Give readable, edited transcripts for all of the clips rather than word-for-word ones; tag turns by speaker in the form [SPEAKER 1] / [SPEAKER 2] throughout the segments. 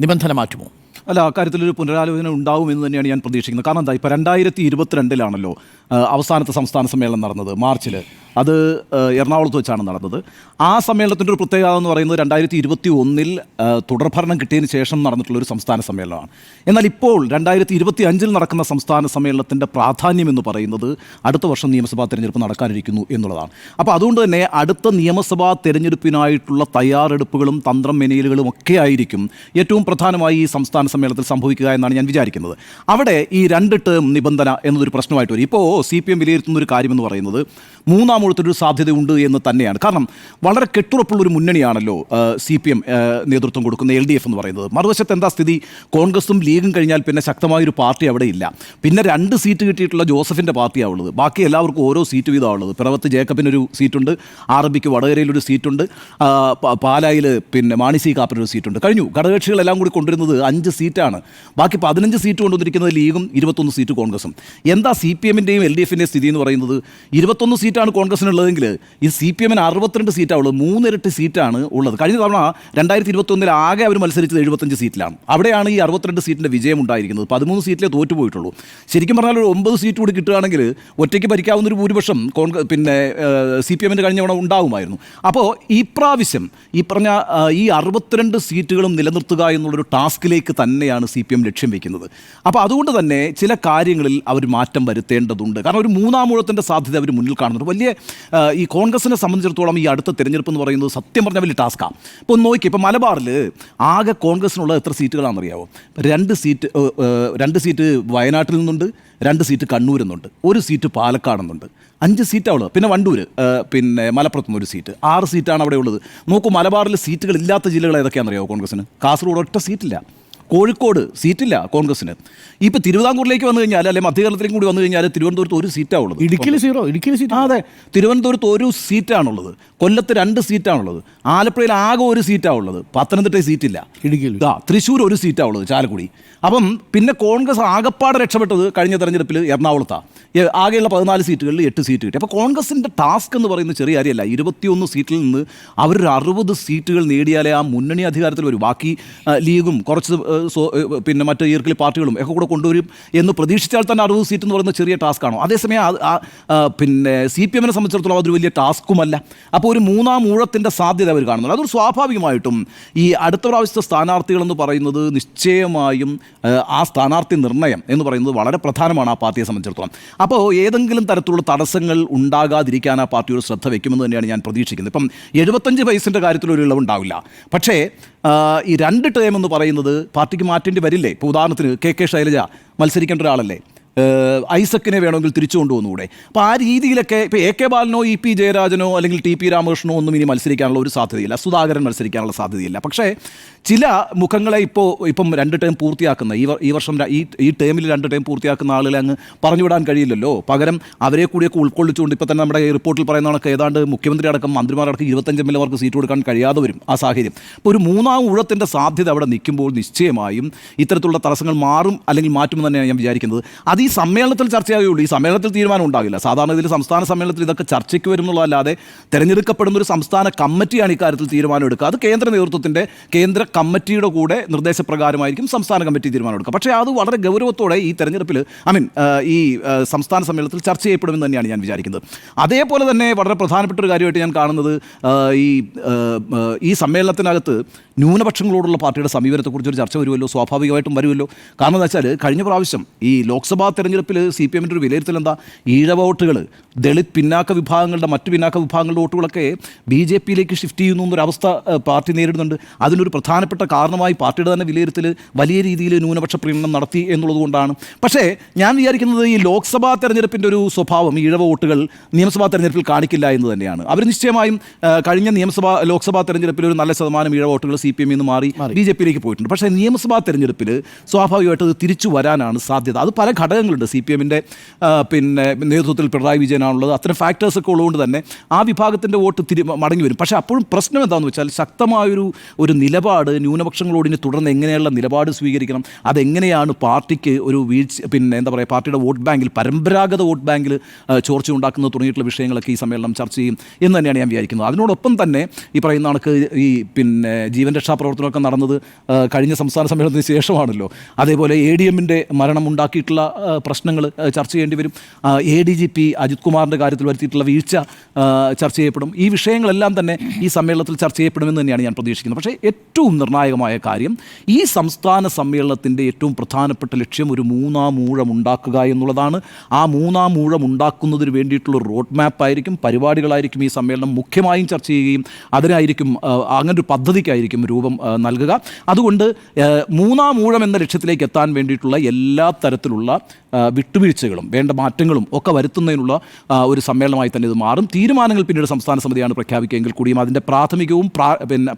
[SPEAKER 1] നിബന്ധന മാറ്റുമോ?
[SPEAKER 2] അല്ല, അക്കാര്യത്തിലൊരു പുനരാലോചന ഉണ്ടാവുമെന്ന് തന്നെയാണ് ഞാൻ പ്രതീക്ഷിക്കുന്നത്. കാരണം എന്താ, ഇപ്പോൾ 2022 അവസാനത്തെ സംസ്ഥാന സമ്മേളനം നടന്നത്, മാർച്ചിൽ. അത് എറണാകുളത്ത് വെച്ചാണ് നടന്നത്. ആ സമ്മേളനത്തിൻ്റെ ഒരു പ്രത്യേകത എന്ന് പറയുന്നത് 2021 തുടർഭരണം കിട്ടിയതിന് ശേഷം നടന്നിട്ടുള്ളൊരു സംസ്ഥാന സമ്മേളനമാണ്. എന്നാൽ ഇപ്പോൾ 2025 നടക്കുന്ന സംസ്ഥാന സമ്മേളനത്തിൻ്റെ പ്രാധാന്യം എന്ന് പറയുന്നത് അടുത്ത വർഷം നിയമസഭാ തെരഞ്ഞെടുപ്പ് നടക്കാനിരിക്കുന്നു എന്നുള്ളതാണ്. അപ്പോൾ അതുകൊണ്ട് തന്നെ അടുത്ത നിയമസഭാ തെരഞ്ഞെടുപ്പിനായിട്ടുള്ള തയ്യാറെടുപ്പുകളും തന്ത്രം മെനയലുകളും ഒക്കെ ആയിരിക്കും ഏറ്റവും പ്രധാനമായി ഈ സംസ്ഥാന സമ്മേളനത്തിൽ സംഭവിക്കുക എന്നാണ് ഞാൻ വിചാരിക്കുന്നത്. അവിടെ ഈ 2 ടേം നിബന്ധന എന്നതൊരു പ്രശ്നമായിട്ട് വരും. ഇപ്പോൾ CPM വിലയിരുത്തുന്ന ഒരു കാര്യമെന്ന് പറയുന്നത് മൂന്നാം ഊഴത്തിനൊരു സാധ്യതയുണ്ട് എന്ന് തന്നെയാണ്. കാരണം വളരെ കെട്ടുറപ്പുള്ളൊരു മുന്നണിയാണല്ലോ CPM നേതൃത്വം കൊടുക്കുന്ന LDF എന്ന് പറയുന്നത്. മറുവശത്ത് എന്താ സ്ഥിതി? കോൺഗ്രസും ലീഗും കഴിഞ്ഞാൽ പിന്നെ ശക്തമായൊരു പാർട്ടി അവിടെ ഇല്ല. പിന്നെ 2 സീറ്റ് കിട്ടിയിട്ടുള്ള ജോസഫിൻ്റെ പാർട്ടിയാണ് ഉള്ളത്. ബാക്കി എല്ലാവർക്കും ഓരോ സീറ്റ് വീതമാണ് ഉള്ളത്. പിറവത്ത് ജേക്കബിനൊരു സീറ്റുണ്ട്, RBക്ക് വടകരയിലൊരു സീറ്റുണ്ട്, പാലായിൽ പിന്നെ മാണി സി കാപ്പനൊരു സീറ്റുണ്ട്. കഴിഞ്ഞു. ഘടകകക്ഷികളെല്ലാം കൂടി കൊണ്ടുവരുന്നത് 5 സീറ്റാണ്. ബാക്കി 15 സീറ്റ് കൊണ്ടുവന്നിരിക്കുന്നത് ലീഗും 21 സീറ്റ് കോൺഗ്രസും. എന്താ CPMൻ്റെയും LDFൻ്റെയും സ്ഥിതി എന്ന് പറയുന്നത്? 21 സീറ്റാണ് കോൺഗ്രസിനുള്ളതെങ്കിൽ ഈ CPMന് 62 സീറ്റാണ് ഉള്ളത്. 3 ഇരട്ടി സീറ്റാണ് ഉള്ളത്. കഴിഞ്ഞ തവണ 2021 ആകെ അവർ മത്സരിച്ചത് 75 സീറ്റിലാണ്. അവിടെയാണ് ഈ 62 സീറ്റിൻ്റെ വിജയം ഉണ്ടായിരിക്കുന്നത്. 13 സീറ്റിലേ തോറ്റുപോയിട്ടുള്ളൂ. ശരിക്കും പറഞ്ഞാൽ ഒരു 9 സീറ്റ് കൂടി കിട്ടുകയാണെങ്കിൽ ഒറ്റയ്ക്ക് ഭരിക്കാവുന്നൊരു ഭൂരിപക്ഷം പിന്നെ CPMൻ്റെ കഴിഞ്ഞ തവണ ഉണ്ടാകുമായിരുന്നു. അപ്പോൾ ഈ പ്രാവശ്യം ഈ പറഞ്ഞ ഈ 62 സീറ്റുകളും നിലനിർത്തുക എന്നുള്ളൊരു ടാസ്കിലേക്ക് തന്നെയാണ് CPM ലക്ഷ്യം വയ്ക്കുന്നത്. അപ്പോൾ അതുകൊണ്ട് തന്നെ ചില കാര്യങ്ങളിൽ അവർ മാറ്റം വരുത്തേണ്ടതുണ്ട്. കാരണം ഒരു മൂന്നാം ഊഴത്തിൻ്റെ സാധ്യത അവർ മുന്നിൽ കാണുന്നുണ്ട്. വലിയ ഈ കോൺഗ്രസിനെ സംബന്ധിച്ചിടത്തോളം ഈ അടുത്ത തെരഞ്ഞെടുപ്പ് എന്ന് പറയുന്നത് സത്യം പറഞ്ഞാൽ വലിയ ടാസ്ക്കാണ്. ഇപ്പോൾ ഒന്ന് നോക്കി, ഇപ്പോൾ മലബാറിൽ ആകെ കോൺഗ്രസിനുള്ള എത്ര സീറ്റുകളാണെന്നറിയാമോ? 2 സീറ്റ് വയനാട്ടിൽ നിന്നുണ്ട്, 2 സീറ്റ് കണ്ണൂരിൽ നിന്നുണ്ട്, 1 സീറ്റ് പാലക്കാട് നിന്നുണ്ട്, 5 സീറ്റാണ് ഉള്ളത്. പിന്നെ വണ്ടൂർ, പിന്നെ മലപ്പുറത്ത് നിന്ന് 1 സീറ്റ്, 6 സീറ്റാണ് അവിടെ ഉള്ളത്. നോക്കൂ, മലബാറിൽ സീറ്റുകൾ ഇല്ലാത്ത ജില്ലകൾ ഏതൊക്കെയാണെന്നറിയാമോ കോൺഗ്രസിന്? കാസർഗോഡ് ഒറ്റ സീറ്റില്ല, കോഴിക്കോട് സീറ്റില്ല കോൺഗ്രസിന്. ഇപ്പോൾ തിരുവിതാംകൂറിലേക്ക് വന്നു കഴിഞ്ഞാൽ, അല്ലെങ്കിൽ മധ്യകേരളത്തിലേക്ക് കൂടി വന്നു കഴിഞ്ഞാൽ തിരുവനന്തപുരത്ത് 1 സീറ്റാണ് ഉള്ളത്.
[SPEAKER 1] ഇടുക്കിയിൽ സീറ്റ്.
[SPEAKER 2] അതെ, തിരുവനന്തപുരത്ത് 1 സീറ്റാണുള്ളത്, കൊല്ലത്ത് 2 സീറ്റാണുള്ളത്, ആലപ്പുഴയിൽ ആകെ 1 സീറ്റാണ് ഉള്ളത്, പത്തനംതിട്ടയിൽ സീറ്റില്ല,
[SPEAKER 1] ഇടുക്കിയിൽ
[SPEAKER 2] തൃശ്ശൂർ 1 സീറ്റാണ് ഉള്ളത്, ചാലക്കുടി. അപ്പം പിന്നെ കോൺഗ്രസ് ആകപ്പാടെ രക്ഷപ്പെട്ടത് കഴിഞ്ഞ തെരഞ്ഞെടുപ്പിൽ എറണാകുളത്താണ്. ആകെയുള്ള 14 സീറ്റുകളിൽ 8 സീറ്റ് കിട്ടി. അപ്പോൾ കോൺഗ്രസിൻ്റെ ടാസ്ക് എന്ന് പറയുന്നത് ചെറിയ കാര്യമല്ല. 21 സീറ്റിൽ നിന്ന് അവരൊരു 60 സീറ്റുകൾ നേടിയാലേ ആ മുന്നണി അധികാരത്തിൽ വരും. ബാക്കി ലീഗും കുറച്ച് പിന്നെ മറ്റ് ഈർക്കിളി പാർട്ടികളും ഒക്കെ കൂടെ കൊണ്ടുവരും എന്ന് പ്രതീക്ഷിച്ചാൽ തന്നെ 60 സീറ്റ് എന്ന് പറയുന്നത് ചെറിയ ടാസ്ക്കാണോ? അതേസമയം പിന്നെ CPMനെ സംബന്ധിച്ചിടത്തോളം അതൊരു വലിയ ടാസ്കുമല്ല. അപ്പോൾ ഒരു മൂന്നാം ഊഴത്തിൻ്റെ സാധ്യത അവർ കാണുന്നുണ്ട്. അതൊരു സ്വാഭാവികമായിട്ടും ഈ അടുത്ത പ്രാവശ്യത്തെ സ്ഥാനാർത്ഥികളെന്ന് പറയുന്നത് നിശ്ചയമായും ആ സ്ഥാനാർത്ഥി നിർണയം എന്ന് പറയുന്നത് വളരെ പ്രധാനമാണ് ആ പാർട്ടിയെ സംബന്ധിച്ചിടത്തോളം. അപ്പോൾ ഏതെങ്കിലും തരത്തിലുള്ള തടസ്സങ്ങൾ ഉണ്ടാകാതിരിക്കാൻ ആ പാർട്ടിയോട് ശ്രദ്ധ വയ്ക്കുമെന്ന് തന്നെയാണ് ഞാൻ പ്രതീക്ഷിക്കുന്നത്. ഇപ്പം 75 പൈസൻ്റെ കാര്യത്തിലൊരു ഇളവുണ്ടാവില്ല. പക്ഷേ ഈ 2 ടേം എന്ന് പറയുന്നത് പാർട്ടിക്ക് മാറ്റേണ്ടി വരില്ലേ? ഇപ്പോൾ ഉദാഹരണത്തിന് KK ശൈലജ മത്സരിക്കേണ്ട ഒരാളല്ലേ, ഐസക്കിനെ വേണമെങ്കിൽ തിരിച്ചു കൊണ്ടുവന്നുകൂടെ? അപ്പോൾ ആ രീതിയിലൊക്കെ ഇപ്പോൾ AK ബാലനോ EP ജയരാജനോ അല്ലെങ്കിൽ TP രാമകൃഷ്ണനോ ഒന്നും ഇനി മത്സരിക്കാനുള്ള ഒരു സാധ്യതയില്ല. സുധാകരൻ മത്സരിക്കാനുള്ള സാധ്യതയില്ല. പക്ഷേ ചില മുഖങ്ങളെ ഇപ്പം 2 ടേം പൂർത്തിയാക്കുന്ന ഈ വർഷം ഈ ടേമിൽ 2 ടേം പൂർത്തിയാക്കുന്ന ആളുകളെ അങ്ങ് പറഞ്ഞുവിടാൻ കഴിയില്ലല്ലോ. പകരം അവരെ കൂടിയൊക്കെ ഉൾക്കൊള്ളിച്ചുകൊണ്ട് ഇപ്പോൾ തന്നെ നമ്മുടെ ഈ റിപ്പോർട്ടിൽ പറയുന്ന കണക്ക് ഏതാണ്ട് മുഖ്യമന്ത്രി അടക്കം മന്ത്രിമാരടക്കം 25 MLA മാർക്ക് സീറ്റ് കൊടുക്കാൻ കഴിയാതെ വരും ആ സാഹചര്യം. ഇപ്പോൾ ഒരു മൂന്നാം ഊഴത്തിൻ്റെ സാധ്യത അവിടെ നിൽക്കുമ്പോൾ നിശ്ചയമായും ഇത്തരത്തിലുള്ള തടസ്സങ്ങൾ മാറും അല്ലെങ്കിൽ മാറ്റുമെന്ന് തന്നെയാണ് ഞാൻ വിചാരിക്കുന്നത്. അത് ഈ സമ്മേളനത്തിൽ ചർച്ചയാകുകയുള്ളൂ. ഈ സമ്മേളനത്തിൽ തീരുമാനം ഉണ്ടാകില്ല. സാധാരണ ഇതിൽ സംസ്ഥാന സമ്മേളനത്തിൽ ഇതൊക്കെ ചർച്ചയ്ക്ക് വരുന്നുള്ളതല്ലാതെ തിരഞ്ഞെടുക്കപ്പെടുന്ന ഒരു സംസ്ഥാന കമ്മിറ്റിയാണ് ഇക്കാര്യത്തിൽ തീരുമാനം എടുക്കുക. അത് കേന്ദ്ര നേതൃത്വത്തിൻ്റെ കേന്ദ്ര കമ്മിറ്റിയുടെ കൂടെ നിർദ്ദേശപ്രകാരമായിരിക്കും സംസ്ഥാന കമ്മിറ്റി തീരുമാനം എടുക്കുക. പക്ഷേ അത് വളരെ ഗൗരവത്തോടെ ഈ തെരഞ്ഞെടുപ്പിൽ ഈ സംസ്ഥാന സമ്മേളനത്തിൽ ചർച്ച ചെയ്യപ്പെടുമെന്ന് തന്നെയാണ് ഞാൻ വിചാരിക്കുന്നത്. അതേപോലെ തന്നെ വളരെ പ്രധാനപ്പെട്ട ഒരു കാര്യമായിട്ട് ഞാൻ കാണുന്നത് ഈ സമ്മേളനത്തിനകത്ത് ന്യൂനപക്ഷങ്ങളോടുള്ള പാർട്ടിയുടെ സമീപനത്തെക്കുറിച്ചൊരു ചർച്ച വരുമല്ലോ, സ്വാഭാവികമായിട്ടും വരുമല്ലോ. കാരണം എന്താ വെച്ചാൽ കഴിഞ്ഞ പ്രാവശ്യം ഈ ലോക്സഭാ തെരഞ്ഞെടുപ്പിൽ CPMൻ്റെ ഒരു വിലയിരുത്തൽ എന്താ? ഈഴ വോട്ടുകൾ, ദളിത് പിന്നാക്ക വിഭാഗങ്ങളുടെ മറ്റ് പിന്നാക്ക വിഭാഗങ്ങളുടെ വോട്ടുകളൊക്കെ BJPയിലേക്ക് ഷിഫ്റ്റ് ചെയ്യുന്നു എന്നൊരവസ്ഥ പാർട്ടി നേരിടുന്നുണ്ട്. അതിനൊരു പ്രധാനപ്പെട്ട കാരണമായി പാർട്ടിയുടെ തന്നെ വിലയിരുത്തൽ വലിയ രീതിയിൽ ന്യൂനപക്ഷ പ്രീണനം നടത്തി എന്നുള്ളത് കൊണ്ടാണ്. പക്ഷേ ഞാൻ വിചാരിക്കുന്നത് ഈ ലോക്സഭാ തെരഞ്ഞെടുപ്പിൻ്റെ ഒരു സ്വഭാവം ഈഴവ വോട്ടുകൾ നിയമസഭാ തെരഞ്ഞെടുപ്പിൽ കാണിക്കില്ല എന്ന് തന്നെയാണ്. അവർ നിശ്ചയമായും കഴിഞ്ഞ ലോക്സഭാ തെരഞ്ഞെടുപ്പിൽ ഒരു നല്ല ശതമാനം ഈഴവ വോട്ടുകൾ CPM നിന്ന് മാറി BJPയിലേക്ക് പോയിട്ടുണ്ട്. പക്ഷേ നിയമസഭാ തെരഞ്ഞെടുപ്പിൽ സ്വാഭാവികമായിട്ട് അത് തിരിച്ചു വരാനാണ് സാധ്യത. അത് പല ഘടക ഘടകങ്ങളുണ്ട്. CPM-ൻ്റെ പിന്നെ നേതൃത്വത്തിൽ പിണറായി വിജയനാണുള്ളത്. അത്തരം ഫാക്ടേഴ്സൊക്കെ ഉള്ളതുകൊണ്ട് തന്നെ ആ വിഭാഗത്തിൻ്റെ വോട്ട് മടങ്ങി വരും. പക്ഷേ അപ്പോഴും പ്രശ്നം എന്താണെന്ന് വെച്ചാൽ ശക്തമായൊരു നിലപാട് ന്യൂനപക്ഷങ്ങളോട് ഇനി തുടർന്ന് എങ്ങനെയുള്ള നിലപാട് സ്വീകരിക്കണം, അതെങ്ങനെയാണ് പാർട്ടിക്ക് ഒരു വീഴ്ച, പിന്നെ എന്താ പറയുക, പാർട്ടിയുടെ വോട്ട് ബാങ്കിൽ, പരമ്പരാഗത വോട്ട് ബാങ്കിൽ ചോർച്ച ഉണ്ടാക്കുന്നത് തുടങ്ങിയിട്ടുള്ള വിഷയങ്ങളൊക്കെ ഈ സമ്മേളനം ചർച്ച ചെയ്യും എന്ന് തന്നെയാണ് ഞാൻ വിചാരിക്കുന്നത്. അതിനോടൊപ്പം തന്നെ ഈ പറയുന്ന കണക്ക് ഈ പിന്നെ ജീവൻ രക്ഷാ പ്രവർത്തനമൊക്കെ നടന്നത് കഴിഞ്ഞ സംസ്ഥാന സമ്മേളനത്തിന് ശേഷമാണല്ലോ. അതേപോലെ ADM-ൻ്റെ മരണം ഉണ്ടാക്കിയിട്ടുള്ള പ്രശ്നങ്ങൾ ചർച്ച ചെയ്യേണ്ടി വരും. ADGP അജിത് കുമാറിൻ്റെ കാര്യത്തിൽ വരുത്തിയിട്ടുള്ള വീഴ്ച ചർച്ച ചെയ്യപ്പെടും. ഈ വിഷയങ്ങളെല്ലാം തന്നെ ഈ സമ്മേളനത്തിൽ ചർച്ച ചെയ്യപ്പെടുമെന്ന് തന്നെയാണ് ഞാൻ പ്രതീക്ഷിക്കുന്നത്. പക്ഷേ ഏറ്റവും നിർണായകമായ കാര്യം, ഈ സംസ്ഥാന സമ്മേളനത്തിൻ്റെ ഏറ്റവും പ്രധാനപ്പെട്ട ലക്ഷ്യം ഒരു മൂന്നാം ഊഴം ഉണ്ടാക്കുക എന്നുള്ളതാണ്. ആ മൂന്നാം ഊഴം ഉണ്ടാക്കുന്നതിന് വേണ്ടിയിട്ടുള്ള റോഡ് മാപ്പ് ആയിരിക്കും, പരിപാടികളായിരിക്കും ഈ സമ്മേളനം മുഖ്യമായും ചർച്ച ചെയ്യുകയും അതിനായിരിക്കും അങ്ങനൊരു പദ്ധതിക്കായിരിക്കും രൂപം നൽകുക. അതുകൊണ്ട് മൂന്നാം ഊഴം എന്ന ലക്ഷ്യത്തിലേക്ക് എത്താൻ വേണ്ടിയിട്ടുള്ള എല്ലാ തരത്തിലുള്ള വിട്ടുവീഴ്ചകളും വേണ്ട മാറ്റങ്ങളും ഒക്കെ വരുത്തുന്നതിനുള്ള ഒരു സമ്മേളനമായി തന്നെ ഇത് മാറും. തീരുമാനങ്ങൾ പിന്നീട് സംസ്ഥാന സമിതിയാണ് പ്രഖ്യാപിക്കുകയെങ്കിൽ കൂടിയും അതിൻ്റെ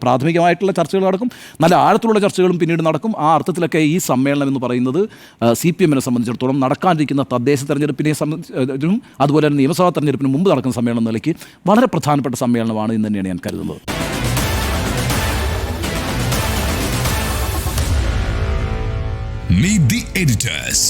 [SPEAKER 2] പ്രാഥമികമായിട്ടുള്ള ചർച്ചകൾ നടക്കും, നല്ല ആഴത്തിലുള്ള ചർച്ചകളും പിന്നീട് നടക്കും. ആ അർത്ഥത്തിലൊക്കെ ഈ സമ്മേളനം എന്ന് പറയുന്നത് CPM-നെ സംബന്ധിച്ചിടത്തോളം നടക്കാനിരിക്കുന്ന തദ്ദേശ തെരഞ്ഞെടുപ്പിനെ സംബന്ധിച്ചും അതുപോലെ തന്നെ നിയമസഭാ തെരഞ്ഞെടുപ്പിന് മുമ്പ് നടക്കുന്ന സമ്മേളനം നിലയ്ക്ക് വളരെ പ്രധാനപ്പെട്ട സമ്മേളനമാണ് എന്ന് തന്നെയാണ് ഞാൻ കരുതുന്നത്.
[SPEAKER 1] Meet the editors.